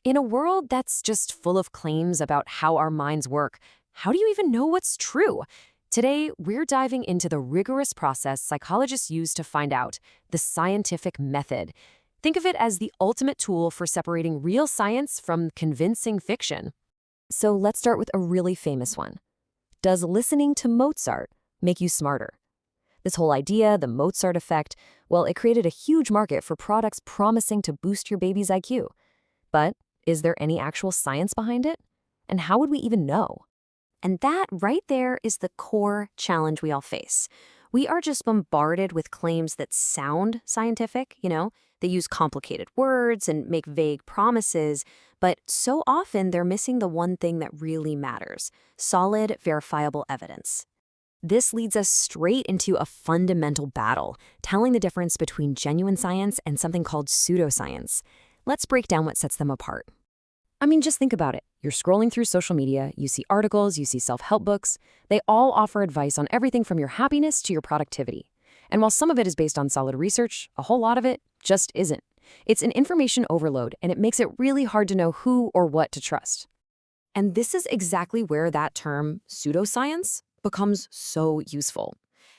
In a world that's just full of claims about how our minds work, how do you even know what's true? Today, we're diving into the rigorous process psychologists use to find out the scientific method. Think of it as the ultimate tool for separating real science from convincing fiction. So let's start with a really famous one. Does listening to Mozart make you smarter? This whole idea, the Mozart effect, well, it created a huge market for products promising to boost your baby's IQ. But is there any actual science behind it? And how would we even know? And that right there is the core challenge we all face. We are just bombarded with claims that sound scientific, they use complicated words and make vague promises, but so often they're missing the one thing that really matters: solid, verifiable evidence. This leads us straight into a fundamental battle, telling the difference between genuine science and something called pseudoscience. Let's break down what sets them apart. Just think about it. You're scrolling through social media, you see articles, you see self-help books. They all offer advice on everything from your happiness to your productivity. And while some of it is based on solid research, a whole lot of it just isn't. It's an information overload, and it makes it really hard to know who or what to trust. And this is exactly where that term, pseudoscience, becomes so useful.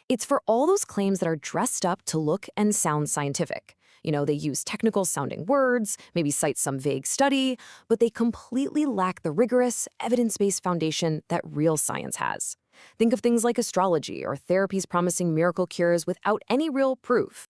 It's for all those claims that are dressed up to look and sound scientific. They use technical sounding words, maybe cite some vague study, but they completely lack the rigorous, evidence-based foundation that real science has. Think of things like astrology or therapies promising miracle cures without any real proof.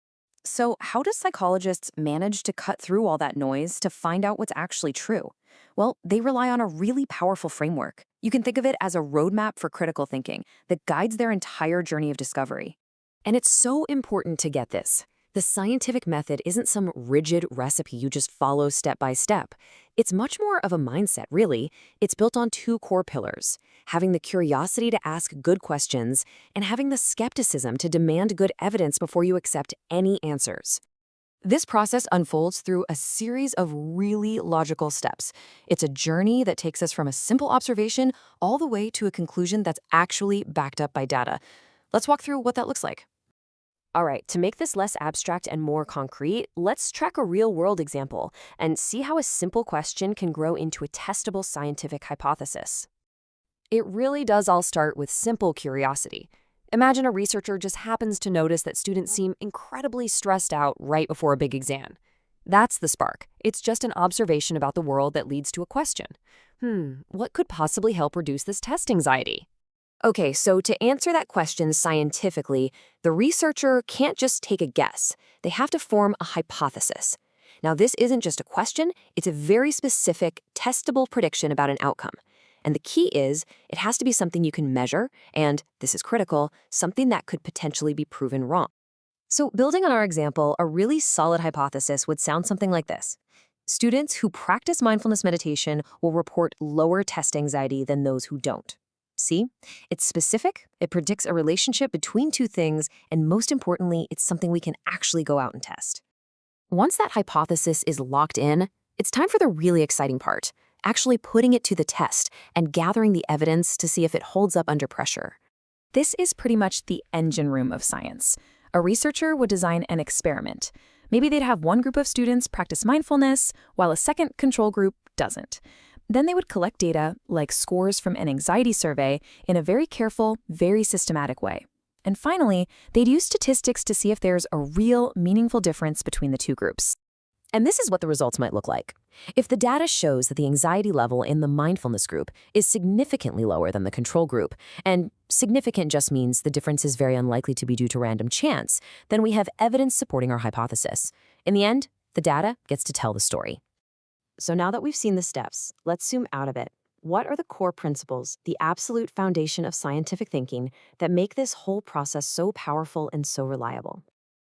So how do psychologists manage to cut through all that noise to find out what's actually true? Well, they rely on a really powerful framework. You can think of it as a roadmap for critical thinking that guides their entire journey of discovery. And it's so important to get this. The scientific method isn't some rigid recipe you just follow step by step. It's much more of a mindset, really. It's built on two core pillars: having the curiosity to ask good questions and having the skepticism to demand good evidence before you accept any answers. This process unfolds through a series of really logical steps. It's a journey that takes us from a simple observation all the way to a conclusion that's actually backed up by data. Let's walk through what that looks like. All right, to make this less abstract and more concrete, let's track a real-world example and see how a simple question can grow into a testable scientific hypothesis. It really does all start with simple curiosity. Imagine a researcher just happens to notice that students seem incredibly stressed out right before a big exam. That's the spark. It's just an observation about the world that leads to a question. What could possibly help reduce this test anxiety? Okay, so to answer that question scientifically, the researcher can't just take a guess. They have to form a hypothesis. Now, this isn't just a question, it's a very specific, testable prediction about an outcome. And the key is, it has to be something you can measure, and, this is critical, something that could potentially be proven wrong. So, building on our example, a really solid hypothesis would sound something like this. Students who practice mindfulness meditation will report lower test anxiety than those who don't. See? It's specific, it predicts a relationship between two things, and most importantly, it's something we can actually go out and test. Once that hypothesis is locked in, it's time for the really exciting part: actually putting it to the test and gathering the evidence to see if it holds up under pressure. This is pretty much the engine room of science. A researcher would design an experiment. Maybe they'd have one group of students practice mindfulness, while a second control group doesn't. Then they would collect data, like scores from an anxiety survey, in a very careful, very systematic way. And finally, they'd use statistics to see if there's a real, meaningful difference between the two groups. And this is what the results might look like. If the data shows that the anxiety level in the mindfulness group is significantly lower than the control group, and significant just means the difference is very unlikely to be due to random chance, then we have evidence supporting our hypothesis. In the end, the data gets to tell the story. So now that we've seen the steps, let's zoom out a bit. What are the core principles, the absolute foundation of scientific thinking, that make this whole process so powerful and so reliable?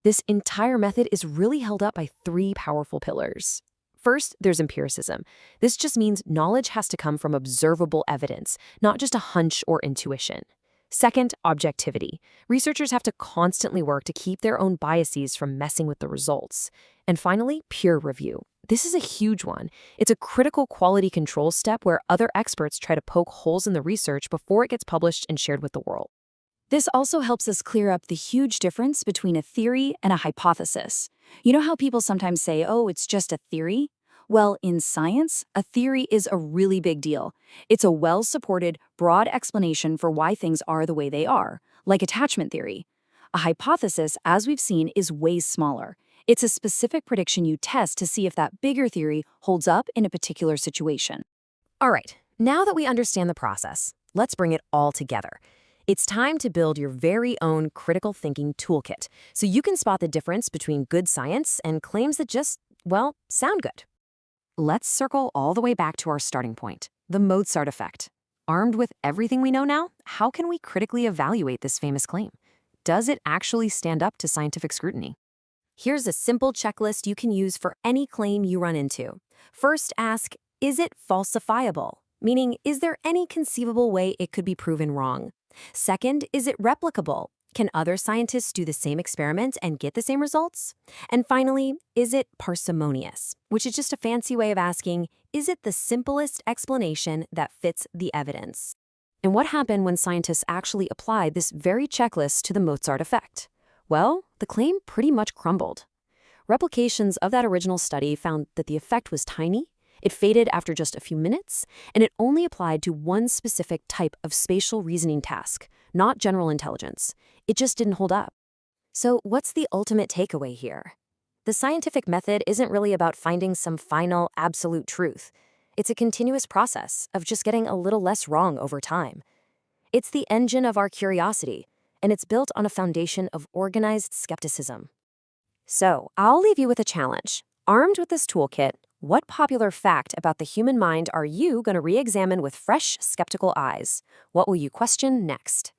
This entire method is really held up by three powerful pillars. First, there's empiricism. This just means knowledge has to come from observable evidence, not just a hunch or intuition. Second, objectivity. Researchers have to constantly work to keep their own biases from messing with the results. And finally, peer review. This is a huge one. It's a critical quality control step where other experts try to poke holes in the research before it gets published and shared with the world. This also helps us clear up the huge difference between a theory and a hypothesis. You know how people sometimes say, oh, it's just a theory? Well, in science, a theory is a really big deal. It's a well-supported, broad explanation for why things are the way they are, like attachment theory. A hypothesis, as we've seen, is way smaller. It's a specific prediction you test to see if that bigger theory holds up in a particular situation. All right, now that we understand the process, let's bring it all together. It's time to build your very own critical thinking toolkit so you can spot the difference between good science and claims that just, well, sound good. Let's circle all the way back to our starting point, the Mozart effect. Armed with everything we know now, how can we critically evaluate this famous claim? Does it actually stand up to scientific scrutiny? Here's a simple checklist you can use for any claim you run into. First, ask, is it falsifiable? Meaning, is there any conceivable way it could be proven wrong? Second, is it replicable? Can other scientists do the same experiment and get the same results? And finally, is it parsimonious? Which is just a fancy way of asking, is it the simplest explanation that fits the evidence? And what happened when scientists actually applied this very checklist to the Mozart effect? Well, the claim pretty much crumbled. Replications of that original study found that the effect was tiny, it faded after just a few minutes, and it only applied to one specific type of spatial reasoning task, not general intelligence. It just didn't hold up. So what's the ultimate takeaway here? The scientific method isn't really about finding some final, absolute truth. It's a continuous process of just getting a little less wrong over time. It's the engine of our curiosity, and it's built on a foundation of organized skepticism. So, I'll leave you with a challenge. Armed with this toolkit, what popular fact about the human mind are you going to re-examine with fresh, skeptical eyes? What will you question next?